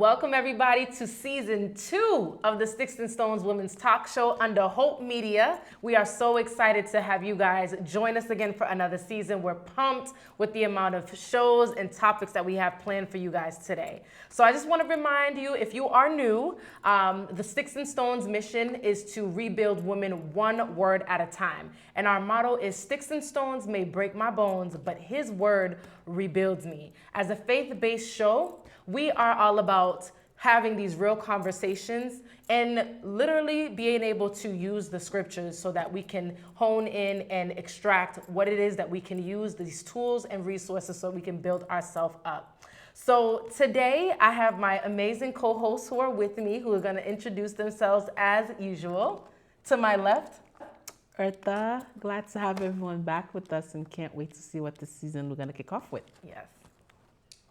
Welcome everybody to season 2 of the Sticks and Stones Women's Talk Show under Hope Media. We are so excited to have you guys join us again for another season. We're pumped with the amount of shows and topics that we have planned for you guys today. So I just want to remind you, if you are new, the Sticks and Stones mission is to rebuild women one word at a time. And our motto is Sticks and Stones may break my bones, but his word rebuilds me. As a faith-based show, we are all about having these real conversations and literally being able to use the scriptures so that we can hone in and extract what it is that we can use, these tools and resources, so we can build ourselves up. So today I have my amazing co-hosts who are with me, who are going to introduce themselves as usual. To my left, Eartha, glad to have everyone back with us and can't wait to see what this season we're going to kick off with. yes.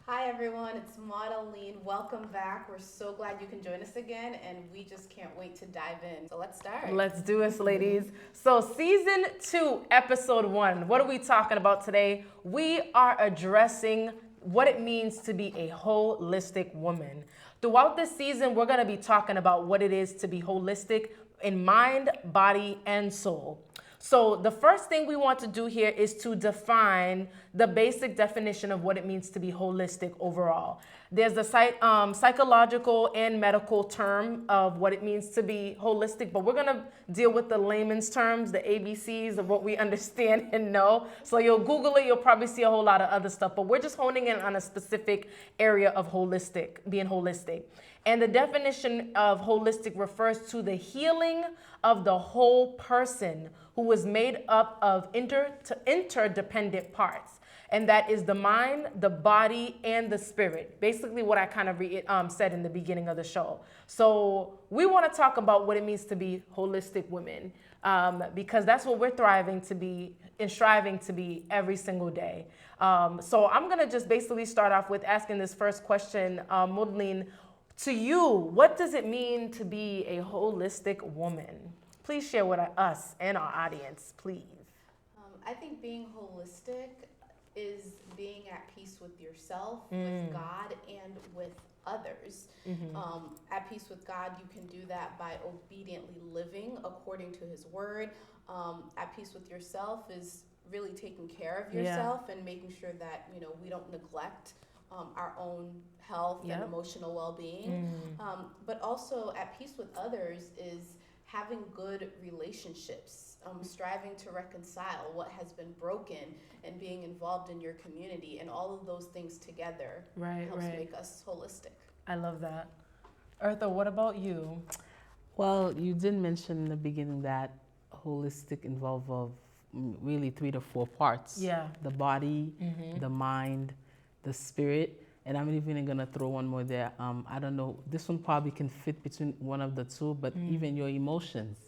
Hi everyone, it's Maudalene. Welcome back. We're so glad you can join us again, and we just can't wait to dive in. So let's start. Let's do this, ladies. So season 2, episode 1. What are we talking about today? We are addressing what it means to be a holistic woman. Throughout this season, we're going to be talking about what it is to be holistic in mind, body, and soul. So the first thing we want to do here is to define the basic definition of what it means to be holistic overall. There's a psychological and medical term of what it means to be holistic, but we're going to deal with the layman's terms, the ABCs of what we understand and know. So you'll Google it, you'll probably see a whole lot of other stuff, but we're just honing in on a specific area of holistic, being holistic. And the definition of holistic refers to the healing of the whole person who is made up of interdependent parts. And that is the mind, the body, and the spirit. Basically what I kind of said in the beginning of the show. So we want to talk about what it means to be holistic women, because that's what we're thriving to be and striving to be every single day. So I'm going to just basically start off with asking this first question, Maudalene. To you, what does it mean to be a holistic woman? Please share with us and our audience, please. I think being holistic is being at peace with yourself, with God, and with others. At peace with God, you can do that by obediently living according to His word. At peace with yourself is really taking care of yourself and making sure that we don't neglect our own health and emotional well-being. But also at peace with others is having good relationships, striving to reconcile what has been broken and being involved in your community, and all of those things together helps make us holistic. I love that. Eartha, what about you? Well, you did mention in the beginning that holistic involves really 3 to 4 parts. Yeah. The body, the mind, the spirit, and I'm even gonna throw one more there. I don't know, this one probably can fit between one of the two, but even your emotions,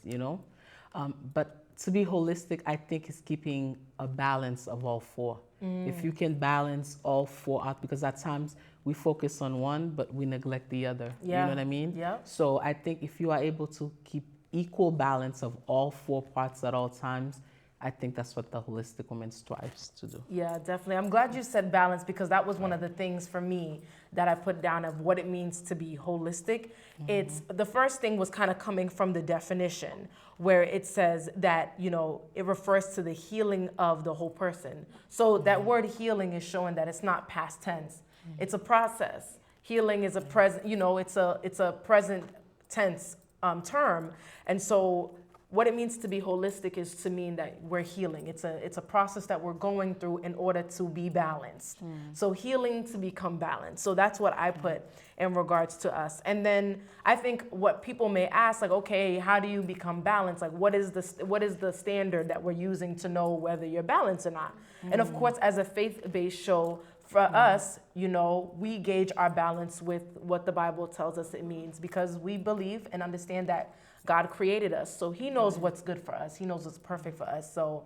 But to be holistic, I think is keeping a balance of all 4. If you can balance all 4 out, because at times we focus on one, but we neglect the other. Yeah. You know what I mean? Yeah. So I think if you are able to keep equal balance of all 4 parts at all times, I think that's what the holistic woman strives to do. Yeah, definitely. I'm glad you said balance, because that was one of the things for me that I put down of what it means to be holistic. It's the first thing was kind of coming from the definition, where it says that, it refers to the healing of the whole person. So that word healing is showing that it's not past tense. It's a process. Healing is a present, it's a present tense term. And so what it means to be holistic is to mean that we're healing. It's a process that we're going through in order to be balanced. So healing to become balanced. So that's what I put in regards to us. And then I think what people may ask, like, okay, how do you become balanced? Like, what is the standard that we're using to know whether you're balanced or not? And of course, as a faith-based show, for us, we gauge our balance with what the Bible tells us it means, because we believe and understand that God created us, so He knows what's good for us. He knows what's perfect for us. So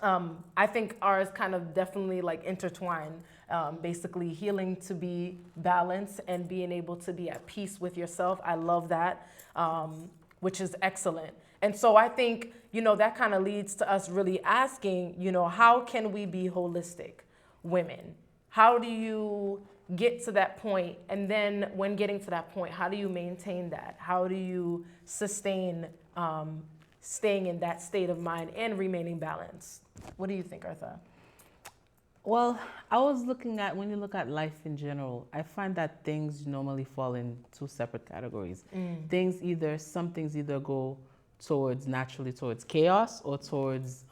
I think ours kind of definitely like intertwine, basically healing to be balanced and being able to be at peace with yourself. I love that, which is excellent. And so I think, that kind of leads to us really asking, how can we be holistic women? how do you get to that point? And then when getting to that point, how do you maintain that? How do you sustain staying in that state of mind and remaining balanced? What do you think, Artha? Well, I was looking at, when you look at life in general, I find that things normally fall in two separate categories. Some things either go naturally towards chaos or towards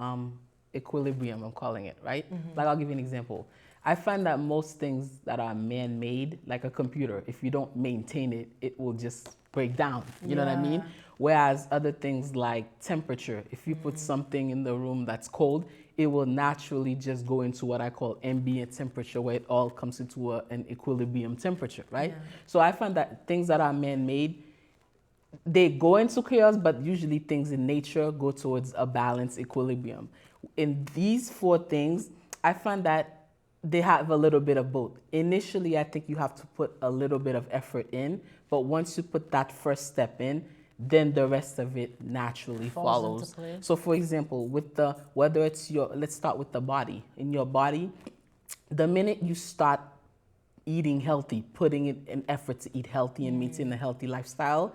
equilibrium, I'm calling it, right? Like, I'll give you an example. I find that most things that are man-made, like a computer, if you don't maintain it, it will just break down. You know what I mean? Whereas other things like temperature, if you put something in the room that's cold, it will naturally just go into what I call ambient temperature, where it all comes into an equilibrium temperature, right? So I find that things that are man-made, they go into chaos, but usually things in nature go towards a balanced equilibrium. In these four things, I find that they have a little bit of both. Initially, I think you have to put a little bit of effort in, but once you put that first step in, then the rest of it naturally follows. So for example, let's start with the body. In your body, the minute you start eating healthy, putting in an effort to eat healthy and maintain a healthy lifestyle,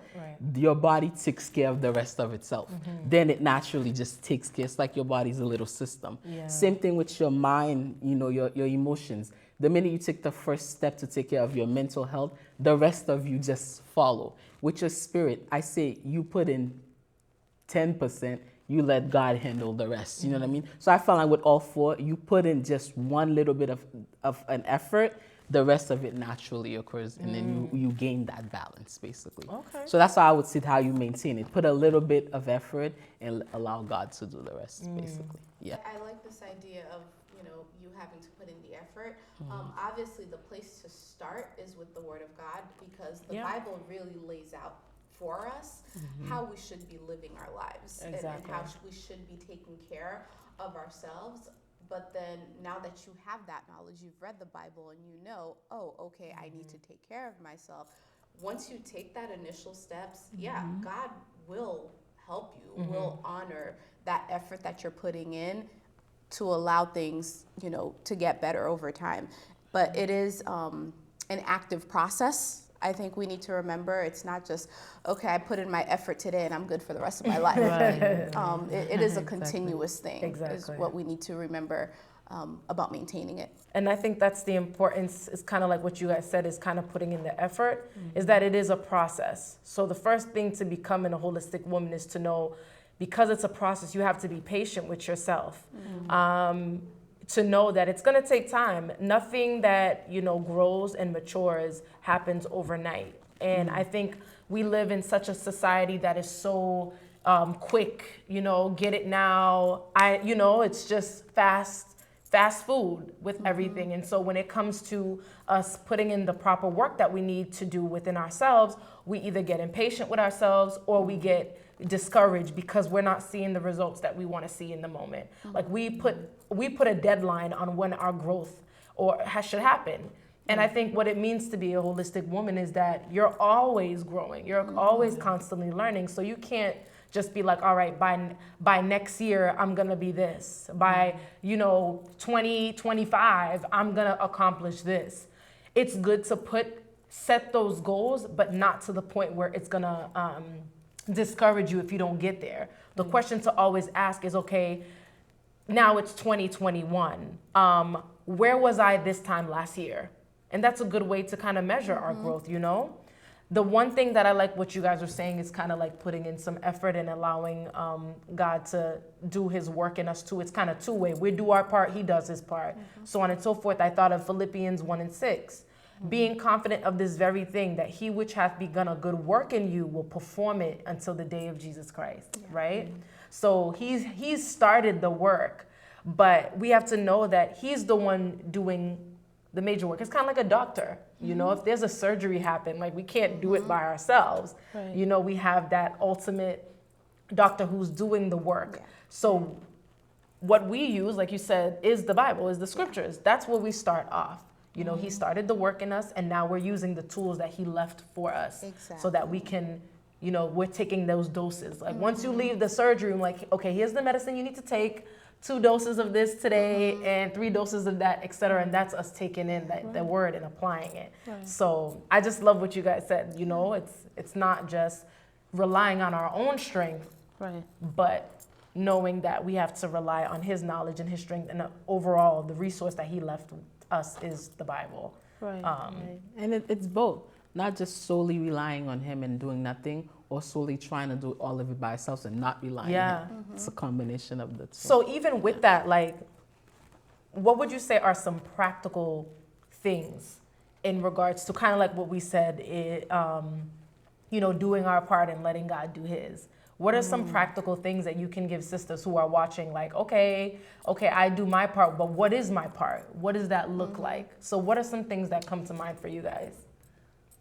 your body takes care of the rest of itself. Then it naturally just takes care. It's like your body's a little system. Same thing with your mind, your emotions. The minute you take the first step to take care of your mental health, the rest of you just follow. With your spirit, I say you put in 10%, you let God handle the rest. You know what I mean? So I found like with all four, you put in just one little bit of an effort, the rest of it naturally occurs, and then you gain that balance, basically. Okay. So that's how I would see how you maintain it. Put a little bit of effort and allow God to do the rest, basically. Yeah. I like this idea of, you having to put in the effort. Obviously, the place to start is with the Word of God, because the Bible really lays out for us how we should be living our lives and how we should be taking care of ourselves. But then now that you have that knowledge, you've read the Bible and oh, okay, I need to take care of myself. Once you take that initial steps, God will help you, will honor that effort that you're putting in to allow things, to get better over time. But it is an active process. I think we need to remember it's not just, okay, I put in my effort today and I'm good for the rest of my life. It is a continuous thing, is what we need to remember about maintaining it. And I think that's the importance, is kind of like what you guys said, is kind of putting in the effort, is that it is a process. So the first thing to becoming a holistic woman is to know, because it's a process, you have to be patient with yourself. To know that it's going to take time. Nothing that, grows and matures happens overnight. And I think we live in such a society that is so quick, get it now. It's just fast food with everything. And so when it comes to us putting in the proper work that we need to do within ourselves, we either get impatient with ourselves or we get discouraged because we're not seeing the results that we want to see in the moment. Like we put a deadline on when our growth should happen. And I think what it means to be a holistic woman is that you're always growing. You're always constantly learning. So you can't just be like, all right, by next year, I'm going to be this. By, 2025, I'm going to accomplish this. It's good to set those goals, but not to the point where it's going to discourage you if you don't get there. The question to always ask is, okay, now it's 2021. Where was I this time last year? And that's a good way to kind of measure our growth, The one thing that I like what you guys are saying is kind of like putting in some effort and allowing God to do his work in us too. It's kind of two-way. We do our part, he does his part. So on and so forth. I thought of Philippians 1:6. Being confident of this very thing, that he which hath begun a good work in you will perform it until the day of Jesus Christ, right? So he's started the work, but we have to know that he's the one doing the major work. It's kind of like a doctor, if there's a surgery happen, like we can't do it by ourselves. Right. We have that ultimate doctor who's doing the work. Yeah. So what we use, like you said, is the Bible, is the scriptures. That's where we start off. He started the work in us, and now we're using the tools that he left for us so that we can, we're taking those doses. Like once you leave the surgery room, like, okay, here's the medicine you need to take 2 doses of this today and 3 doses of that, etc. And that's us taking in the word and applying it. Right. So I just love what you guys said. You know, it's not just relying on our own strength, Right. but knowing that we have to rely on his knowledge and his strength, and overall the resource that he left us is the Bible. Right. Um, Right. And it's both, not just solely relying on him and doing nothing, or solely trying to do all of it by ourselves and not relying Yeah. on him. It's a combination of the two. So even with that, like, what would you say are some practical things in regards to kind of like what we said, you know, doing our part and letting God do his? What are some practical things that you can give sisters who are watching, like, okay, I do my part, but what is my part? What does that look like? So what are some things that come to mind for you guys?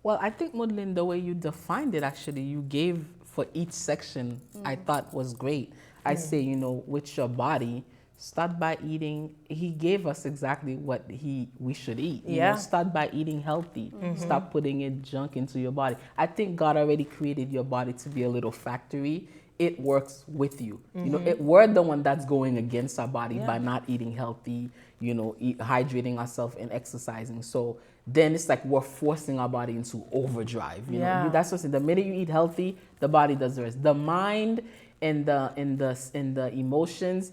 Well, I think, Madeline, the way you defined it, actually, you gave for each section, I thought was great. I say, you know, with your body, start by eating. He gave us exactly what we should eat. You Yeah. know, start by eating healthy. Stop putting in junk into your body. I think God already created your body to be a little factory. It works with you. You know, we're the one that's going against our body by not eating healthy, you know, hydrating ourselves and exercising. So then it's like we're forcing our body into overdrive. You know, that's what the minute you eat healthy, the body does the rest. The mind and the emotions.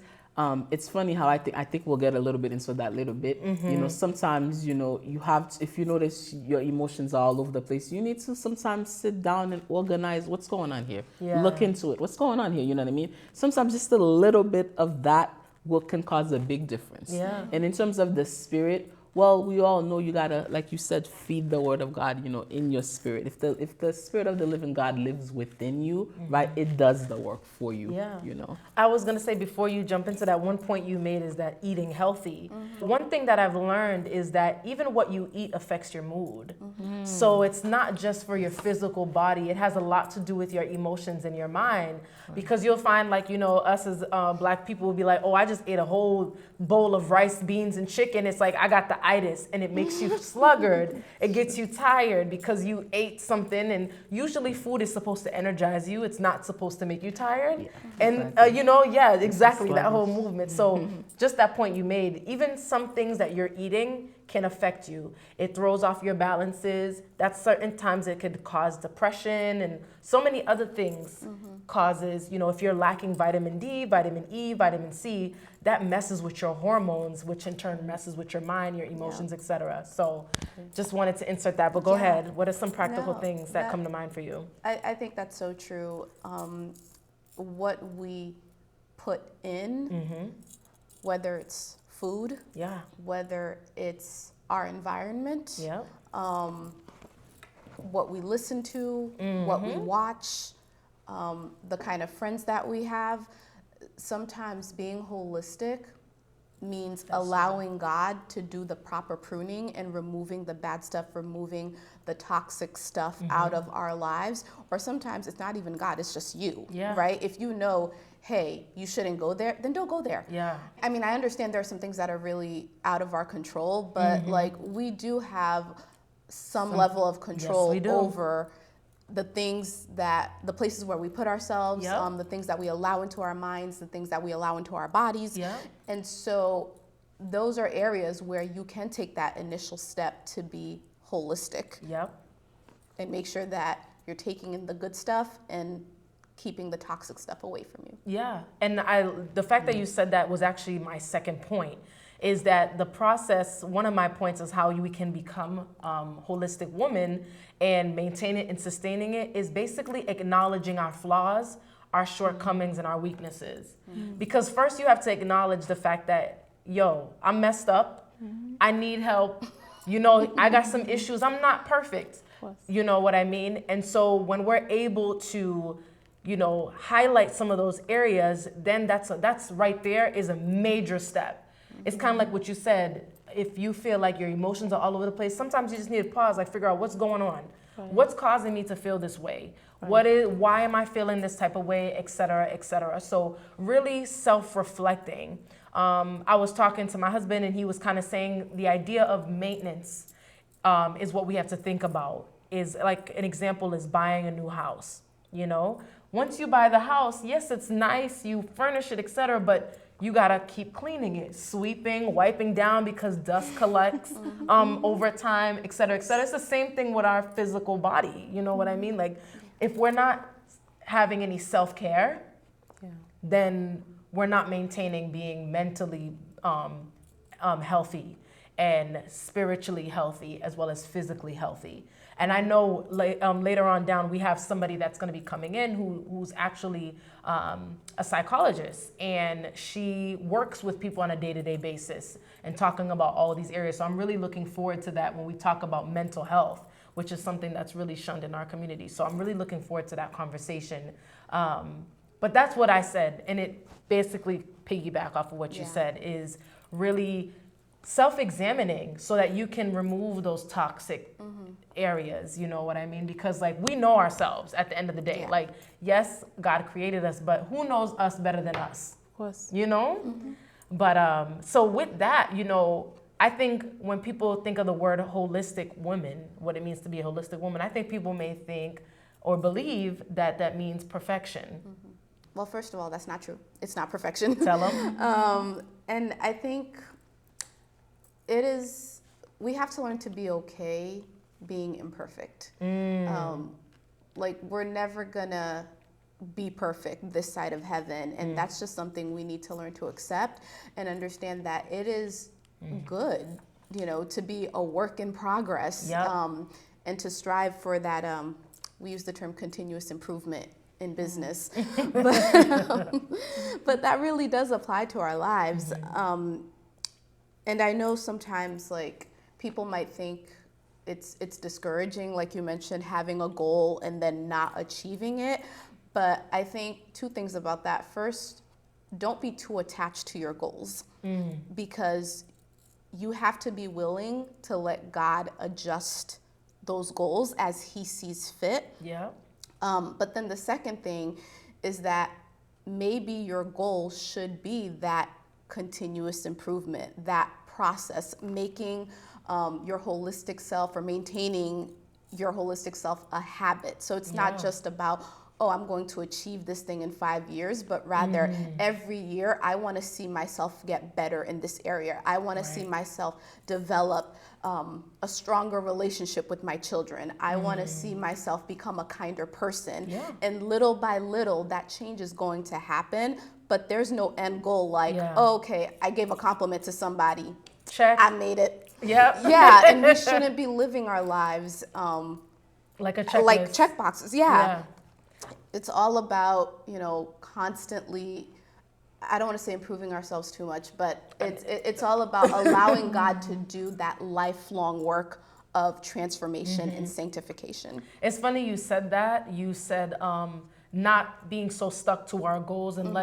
It's funny how I think we'll get a little bit into that little bit. You know, sometimes, you know, you have to, if you notice your emotions are all over the place, you need to sometimes sit down and organize what's going on here. Yeah. Look into it. What's going on here? You know what I mean? Sometimes just a little bit of that can cause a big difference. Yeah. And in terms of the spirit, well, we all know you gotta, like you said, feed the word of God, you know, in your spirit. If the spirit of the living God lives within you, right, it does the work for you. Yeah. You know. I was gonna say, before you jump into that, one point you made is that eating healthy. One thing that I've learned is that even what you eat affects your mood. So it's not just for your physical body. It has a lot to do with your emotions and your mind. Because you'll find, like, you know, us as Black people will be like, oh, I just ate a whole bowl of rice, beans, and chicken. It's like I got the itis, and it makes you sluggard. It gets you tired because you ate something, and usually food is supposed to energize you. It's not supposed to make you tired. Yeah, And, exactly. you know, yeah, exactly, that whole movement. So just that point you made, even some things that you're eating can affect you. It throws off your balances. That's certain times it could cause depression and so many other things causes, you know, if you're lacking vitamin D, vitamin E, vitamin C, that messes with your hormones, which in turn messes with your mind, your emotions, etc. So just wanted to insert that, but go ahead. What are some practical No, things that that- come to mind for you? I think that's so true. What we put in, whether it's food, Yeah, whether it's our environment, yeah, what we listen to, what we watch, the kind of friends that we have. Sometimes being holistic means allowing God to do the proper pruning and removing the bad stuff, removing the toxic stuff out of our lives. Or sometimes it's not even God, it's just you, Yeah. right? If you know, hey, you shouldn't go there, then don't go there. yeah. I mean, I understand there are some things that are really out of our control, but like we do have some level of control we do. over the things the places where we put ourselves, Yep. the things that we allow into our minds, the things that we allow into our bodies. Yep. And so those are areas where you can take that initial step to be holistic Yep. and make sure that you're taking in the good stuff and keeping the toxic stuff away from you. Yeah, and the fact that you said that was actually my second point, is that the process, one of my points is how we can become holistic women and maintain it and sustaining it is basically acknowledging our flaws, our shortcomings, and our weaknesses. Because first you have to acknowledge the fact that, yo, I'm messed up, I need help, you know, I got some issues, I'm not perfect, you know what I mean? And so when we're able to, you know, highlight some of those areas, then that's right there is a major step. It's kind of like what you said. If you feel like your emotions are all over the place, sometimes you just need to pause, like figure out what's going on. What's causing me to feel this way? Why am I feeling this type of way, et cetera, et cetera. So really self-reflecting. I was talking to my husband and he was kind of saying the idea of maintenance is what we have to think about. Is like an example is buying a new house, you know? Once you buy the house, yes, it's nice, you furnish it, etc., but you gotta keep cleaning it, sweeping, wiping down because dust collects over time, et cetera, et cetera. It's the same thing with our physical body. You know what I mean? Like, if we're not having any self-care, then we're not maintaining being mentally healthy and spiritually healthy as well as physically healthy. And I know later on down we have somebody that's going to be coming in who's actually a psychologist, and she works with people on a day-to-day basis and talking about all of these areas. So I'm really looking forward to that when we talk about mental health, which is something that's really shunned in our community. So I'm really looking forward to that conversation. But that's what I said, and it basically piggyback off of what you said, is really self-examining so that you can remove those toxic areas, you know what I mean? Because like, we know ourselves at the end of the day. Like, yes, God created us, but who knows us better than us? Of course. You know? But so with that, you know, I think when people think of the word holistic woman, what it means to be a holistic woman, I think people may think or believe that that means perfection. Well, first of all, that's not true. It's not perfection. Tell them. And I think we have to learn to be okay being imperfect. Like, we're never gonna be perfect this side of heaven, and that's just something we need to learn to accept and understand that it is good, you know, to be a work in progress, and to strive for that. We use the term continuous improvement in business, but that really does apply to our lives. And I know sometimes, like, people might think it's discouraging, like you mentioned, having a goal and then not achieving it. But I think two things about that. First, don't be too attached to your goals, because you have to be willing to let God adjust those goals as he sees fit. But then the second thing is that maybe your goal should be that continuous improvement, that process, making your holistic self or maintaining your holistic self a habit. So it's not just about, oh, I'm going to achieve this thing in 5 years, but rather every year I want to see myself get better in this area. I want to see myself develop a stronger relationship with my children. I want to see myself become a kinder person. And little by little, that change is going to happen, but there's no end goal like, oh, okay, I gave a compliment to somebody. Check. I made it. Yeah, and we shouldn't be living our lives like a checklist. like check boxes. It's all about, you know, constantly, I don't want to say improving ourselves too much, but it's all about allowing God to do that lifelong work of transformation and sanctification. It's funny you said that. You said not being so stuck to our goals and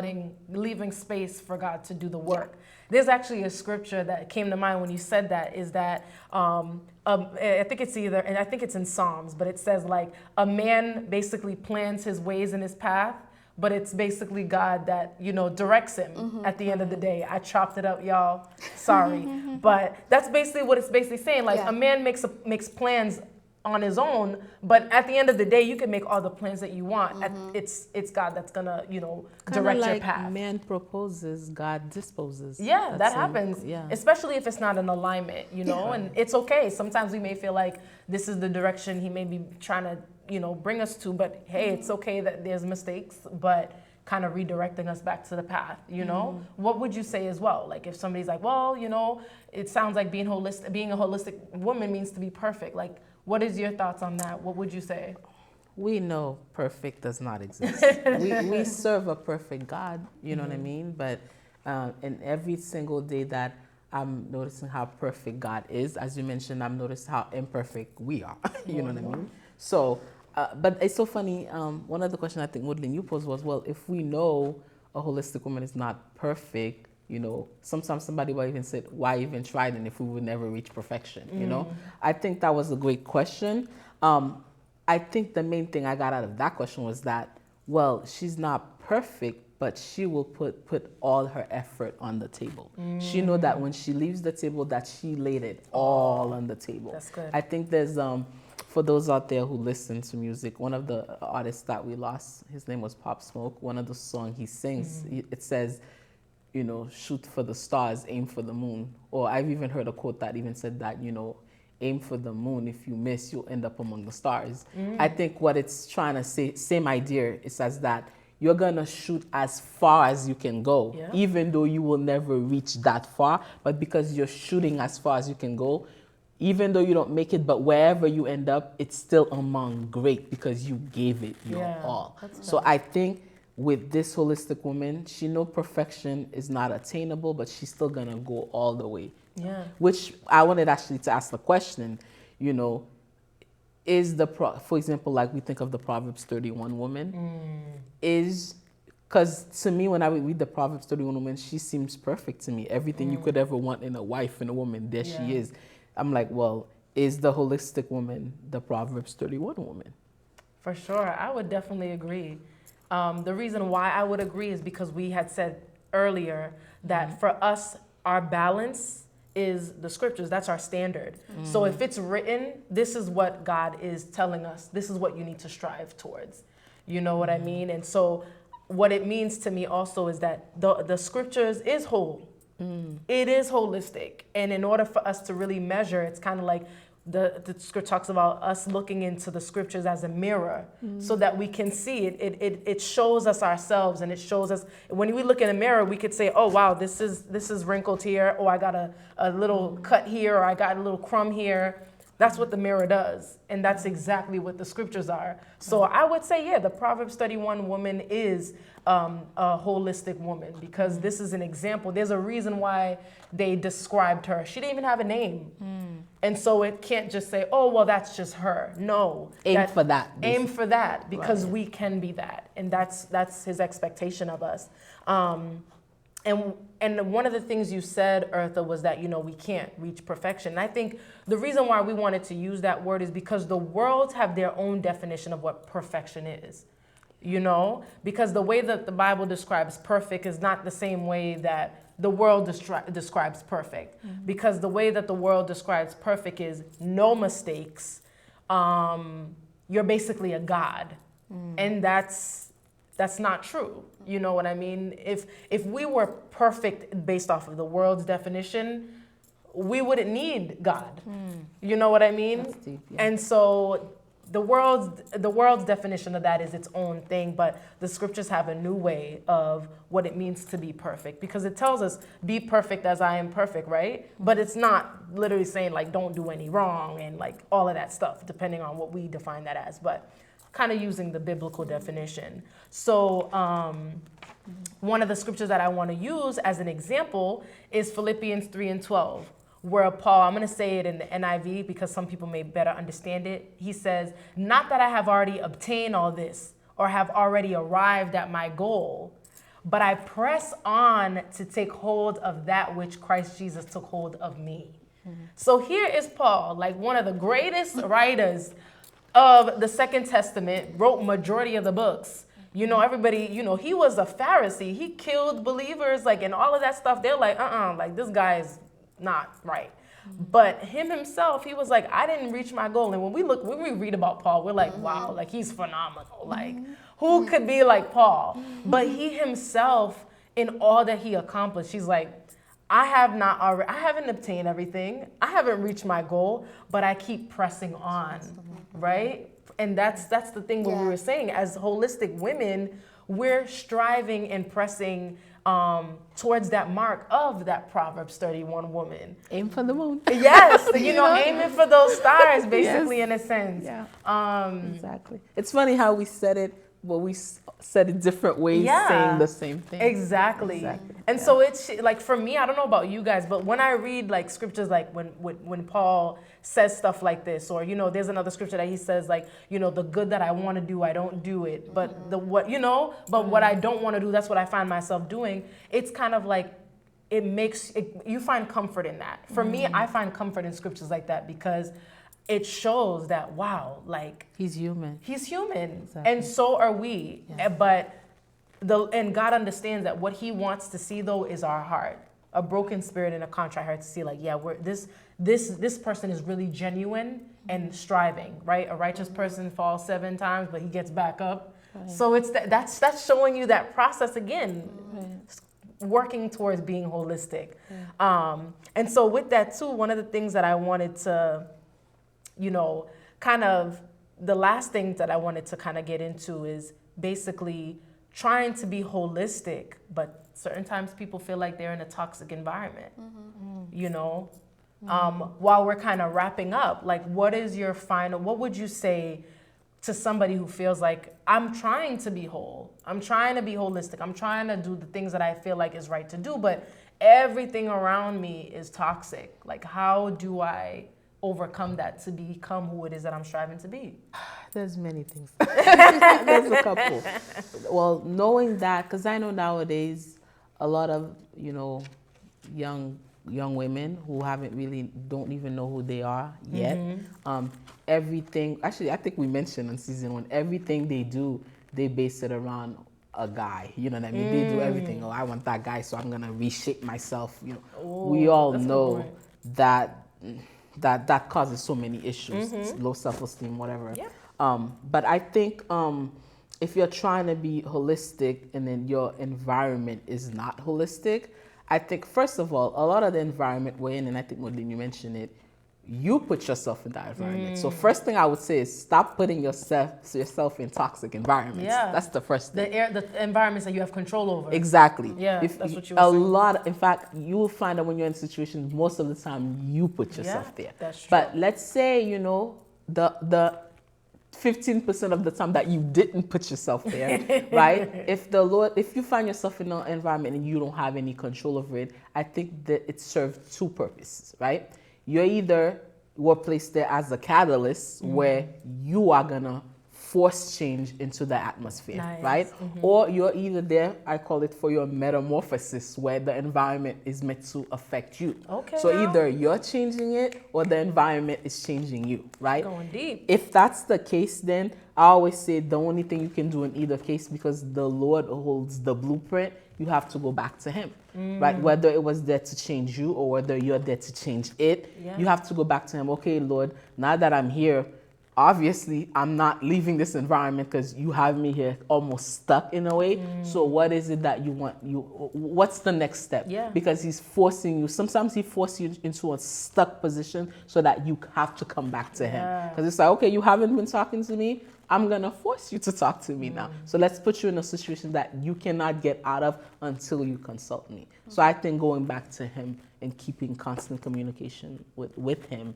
leaving space for God to do the work. There's actually a scripture that came to mind when you said that, is that I think it's and I think it's in Psalms, but it says like a man basically plans his ways in his path, but it's basically God that, you know, directs him at the end of the day. I chopped it up, y'all. Sorry. But that's basically what it's basically saying. Like a man makes plans on his own, but at the end of the day, you can make all the plans that you want. It's God that's gonna, you know, direct your path. Man proposes, God disposes. Yeah, that happens. Especially if it's not in alignment, you know, and it's okay. Sometimes we may feel like this is the direction he may be trying to, you know, bring us to, but hey, it's okay that there's mistakes, but kind of redirecting us back to the path, you know? What would you say as well? Like if somebody's like, well, you know, it sounds like being a holistic woman means to be perfect. Like, what is your thoughts on that? What would you say? We know perfect does not exist. we serve a perfect God, you know what I mean? But in every single day that I'm noticing how perfect God is, as you mentioned, I'm noticing how imperfect we are, you know what I mean? So, but it's so funny, one of the questions I think, Woodlyn, you posed was, well, if we know a holistic woman is not perfect, you know, sometimes somebody will even say, why even try then if we would never reach perfection, you know? I think that was a great question. I think the main thing I got out of that question was that, well, she's not perfect, but she will put all her effort on the table. She know that when she leaves the table, that she laid it all on the table. That's good. I think there's, for those out there who listen to music, one of the artists that we lost, his name was Pop Smoke, one of the songs he sings, it says, shoot for the stars, aim for the moon. Or I've even heard a quote that even said that, aim for the moon. If you miss, you'll end up among the stars. I think what it's trying to say, same idea, it says that you're going to shoot as far as you can go, even though you will never reach that far. But because you're shooting as far as you can go, even though you don't make it, but wherever you end up, it's still among great because you gave it your all. So I think with this holistic woman, she knows perfection is not attainable, but she's still going to go all the way. Yeah. Which I wanted actually to ask the question, is for example, like we think of the Proverbs 31 woman, because to me, when I read the Proverbs 31 woman, she seems perfect to me. Everything you could ever want in a wife and a woman, there she is. I'm like, well, is the holistic woman the Proverbs 31 woman? For sure. I would definitely agree. The reason why I would agree is because we had said earlier that for us, our balance is the scriptures. That's our standard. So if it's written, this is what God is telling us. This is what you need to strive towards. You know what I mean? And so what it means to me also is that the scriptures is whole. It is holistic. And in order for us to really measure, it's kind of like the scripture talks about us looking into the scriptures as a mirror so that we can see it. It shows us ourselves, and it shows us when we look in a mirror, we could say, oh, wow, this is wrinkled here. Or I got a little cut here, or I got a little crumb here. That's what the mirror does. And that's exactly what the scriptures are. So I would say, yeah, the Proverbs 31 woman is a holistic woman, because this is an example. There's a reason why they described her. She didn't even have a name. And so it can't just say, oh, well, that's just her. No. Aim for that. Aim for that, because we can be that. And that's his expectation of us. And one of the things you said, Eartha, was that, we can't reach perfection. And I think the reason why we wanted to use that word is because the world have their own definition of what perfection is. Because the way that the Bible describes perfect is not the same way that the world describes perfect. Because the way that the world describes perfect is no mistakes. You're basically a god. And that's not true. You know what I mean? If we were perfect based off of the world's definition, we wouldn't need God. You know what I mean? That's deep, yeah. And so the world's definition of that is its own thing, but the scriptures have a new way of what it means to be perfect, because it tells us, be perfect as I am perfect, right? But it's not literally saying like, don't do any wrong and like all of that stuff, depending on what we define that as, but kind of using the biblical definition. So one of the scriptures that I want to use as an example is Philippians 3:12. Where Paul, I'm going to say it in the NIV because some people may better understand it. He says, not that I have already obtained all this or have already arrived at my goal, but I press on to take hold of that which Christ Jesus took hold of me. So here is Paul, like one of the greatest writers of the Second Testament, wrote majority of the books. Everybody, he was a Pharisee. He killed believers, like, and all of that stuff. They're like, like this guy is not right. But him himself, he was like, I didn't reach my goal. And when we read about Paul, we're like, wow, like he's phenomenal. Like who could be like Paul? But he himself, in all that he accomplished, he's like, I haven't obtained everything. I haven't reached my goal, but I keep pressing on, right? And that's the thing what we were saying. As holistic women, we're striving and pressing towards that mark of that Proverbs 31 woman. Aim for the moon. Yes, aiming for those stars, basically, in a sense. Yeah. Exactly. It's funny how we said it, but we said it different ways, saying the same thing. Exactly. And so it's like, for me, I don't know about you guys, but when I read like scriptures, like when Paul says stuff like this, or there's another scripture that he says like, the good that I want to do, I don't do it, but what I don't want to do, that's what I find myself doing. It's kind of like you find comfort in that. For me, I find comfort in scriptures like that, because it shows that, wow, like he's human. Exactly. And so are we. Yeah. But and God understands that what he wants to see, though, is our heart. A broken spirit and a contrite heart, to see like, yeah, this person is really genuine and striving, right? A righteous person falls 7 times, but he gets back up. Right. So it's that's showing you that process again. Right. working towards being holistic. And so with that too, one of the things that I wanted to, kind of the last thing that I wanted to kind of get into is basically trying to be holistic, but certain times people feel like they're in a toxic environment, while we're kind of wrapping up, like what would you say to somebody who feels like I'm trying to be whole, I'm trying to be holistic, I'm trying to do the things that I feel like is right to do, but everything around me is toxic. Like, how do I overcome that to become who it is that I'm striving to be? There's many things. There's a couple. Well, knowing that, because I know nowadays a lot of, young women who don't even know who they are yet. Everything, actually, I think we mentioned in season 1, everything they do, they base it around a guy. You know what I mean? They do everything. Oh, I want that guy, so I'm gonna reshape myself. We all know that causes so many issues, low self-esteem, whatever. Yeah. But I think if you're trying to be holistic and then your environment is not holistic, I think first of all, a lot of the environment we're in, and I think Maudlene, you mentioned it, you put yourself in that environment. So first thing I would say is stop putting yourself in toxic environments. Yeah. That's the first thing. The environments that you have control over. Exactly. Yeah, that's what you were saying. In fact, you will find that when you're in situations, most of the time you put yourself there. That's true. But let's say, the 15% of the time that you didn't put yourself there, right? If you find yourself in an environment and you don't have any control over it, I think that it serves two purposes, right? You were placed there as a catalyst where you are gonna force change into the atmosphere, right? Or you're either there, I call it, for your metamorphosis, where the environment is meant to affect you. Okay. So either you're changing it or the environment is changing you, right? Going deep. If that's the case, then I always say the only thing you can do in either case, because the Lord holds the blueprint, you have to go back to Him, right? Whether it was there to change you or whether you're there to change it, you have to go back to Him. Okay, Lord, now that I'm here, obviously I'm not leaving this environment because you have me here almost stuck in a way. So what is it that you want? What's the next step? Yeah. Because He's forcing you. Sometimes He forces you into a stuck position so that you have to come back to Him. Because it's like, okay, you haven't been talking to me. I'm going to force you to talk to me now. So let's put you in a situation that you cannot get out of until you consult me. So I think going back to Him and keeping constant communication with Him,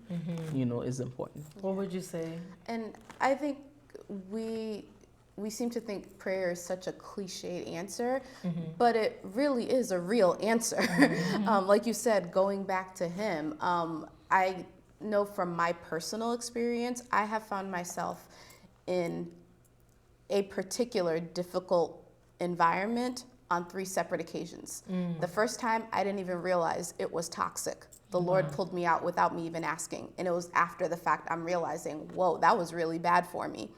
is important. What would you say? And I think we seem to think prayer is such a cliched answer, but it really is a real answer. Like you said, going back to Him. I know from my personal experience, I have found myself in a particular difficult environment on 3 separate occasions. The first time, I didn't even realize it was toxic. The Lord pulled me out without me even asking. And it was after the fact I'm realizing, whoa, that was really bad for me.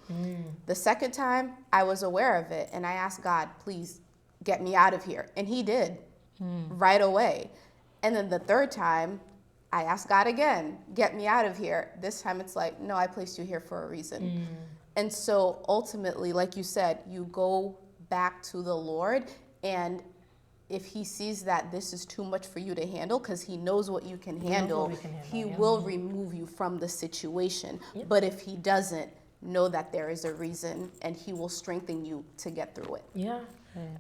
The second time, I was aware of it. And I asked God, please get me out of here. And He did right away. And then the third time, I asked God again, get me out of here. This time it's like, no, I placed you here for a reason. And so ultimately, like you said, you go back to the Lord, and if He sees that this is too much for you to handle, because He knows what you can handle, He will remove you from the situation. But if He doesn't, know that there is a reason, and He will strengthen you to get through it. Yeah.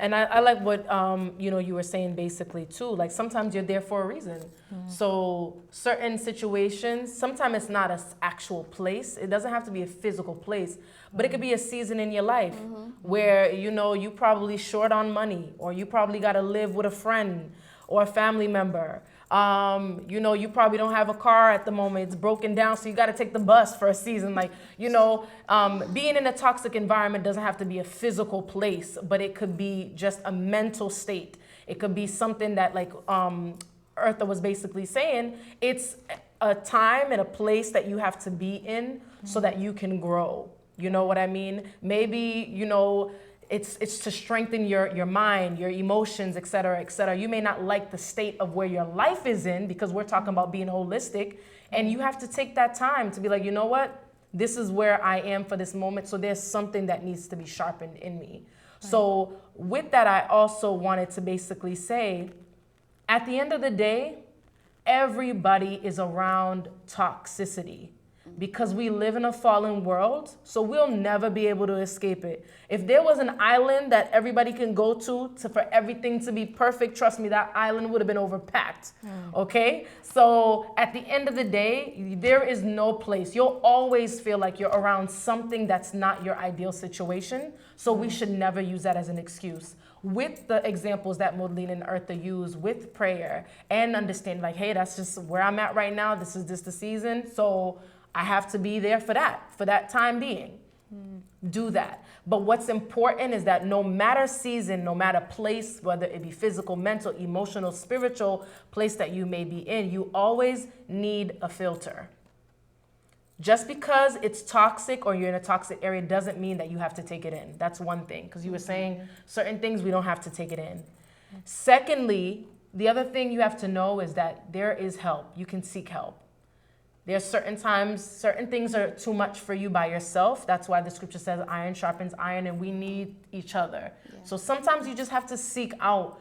And I like what you were saying basically too. Like sometimes you're there for a reason. So certain situations, sometimes it's not an actual place. It doesn't have to be a physical place, but it could be a season in your life where you probably short on money, or you probably got to live with a friend or a family member. You probably don't have a car at the moment. It's broken down, so you got to take the bus for a season. Being in a toxic environment doesn't have to be a physical place, but it could be just a mental state. It could be something that, like Eartha was basically saying, it's a time and a place that you have to be in so that you can grow. You know what I mean? Maybe, it's to strengthen your mind, your emotions, et cetera, et cetera. You may not like the state of where your life is in, because we're talking about being holistic, and you have to take that time to be like, you know what? This is where I am for this moment, so there's something that needs to be sharpened in me. So with that, I also wanted to basically say, at the end of the day, everybody is around toxicity because we live in a fallen world, so we'll never be able to escape it. If there was an island that everybody can go to for everything to be perfect, trust me, that island would have been overpacked, okay? So at the end of the day, there is no place. You'll always feel like you're around something that's not your ideal situation, so we should never use that as an excuse. With the examples that Maudline and Eartha use with prayer and understand like, hey, that's just where I'm at right now. This is just the season. So I have to be there for that time being. Do that. But what's important is that no matter season, no matter place, whether it be physical, mental, emotional, spiritual place that you may be in, you always need a filter. Just because it's toxic or you're in a toxic area doesn't mean that you have to take it in. That's one thing, because you were saying certain things we don't have to take it in. Secondly, the other thing you have to know is that there is help. You can seek help. There's certain times, certain things are too much for you by yourself. That's why the scripture says iron sharpens iron, and we need each other. Yeah. So sometimes you just have to seek out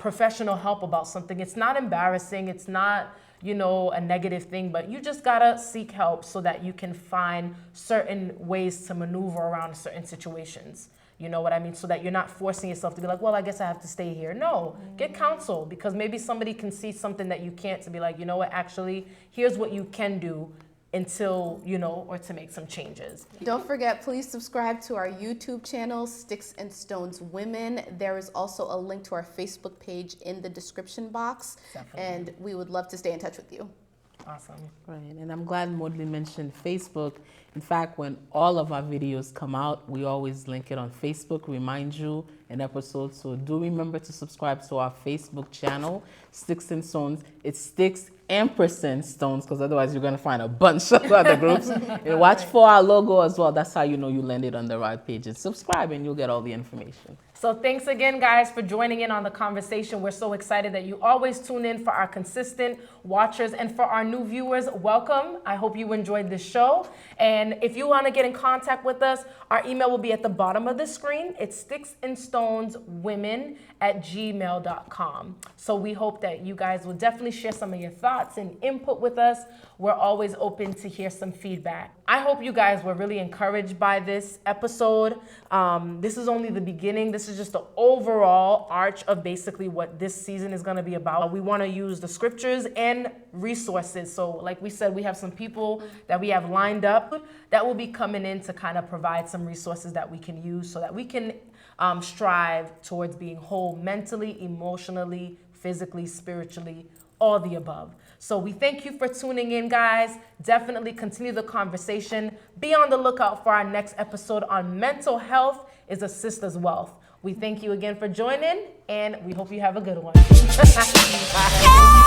professional help about something. It's not embarrassing. It's not, a negative thing, but you just gotta seek help so that you can find certain ways to maneuver around certain situations. You know what I mean? So that you're not forcing yourself to be like, well, I guess I have to stay here. No, get counsel, because maybe somebody can see something that you can't, to be like, you know what, actually, here's what you can do until, or to make some changes. Don't forget, please subscribe to our YouTube channel, Sticks and Stones Women. There is also a link to our Facebook page in the description box. Definitely. And we would love to stay in touch with you. Awesome. Right, and I'm glad Maudline mentioned Facebook. In fact, when all of our videos come out, we always link it on Facebook, remind you an episode. So do remember to subscribe to our Facebook channel, Sticks and Stones. It's Sticks & Stones, because otherwise you're going to find a bunch of other groups. And watch for our logo as well. That's how you know you landed on the right page. And subscribe and you'll get all the information. So thanks again, guys, for joining in on the conversation. We're so excited that you always tune in. For our consistent watchers and for our new viewers, welcome. I hope you enjoyed this show. And if you want to get in contact with us, our email will be at the bottom of the screen. It's sticksandstoneswomen@gmail.com. So we hope that you guys will definitely share some of your thoughts and input with us. We're always open to hear some feedback. I hope you guys were really encouraged by this episode. This is only the beginning. This is just the overall arch of basically what this season is going to be about. We want to use the scriptures and resources. So like we said, we have some people that we have lined up that will be coming in to kind of provide some resources that we can use so that we can strive towards being whole mentally, emotionally, physically, spiritually, all the above. So we thank you for tuning in, guys. Definitely continue the conversation. Be on the lookout for our next episode on mental health is a sister's wealth. We thank you again for joining, and we hope you have a good one. Bye.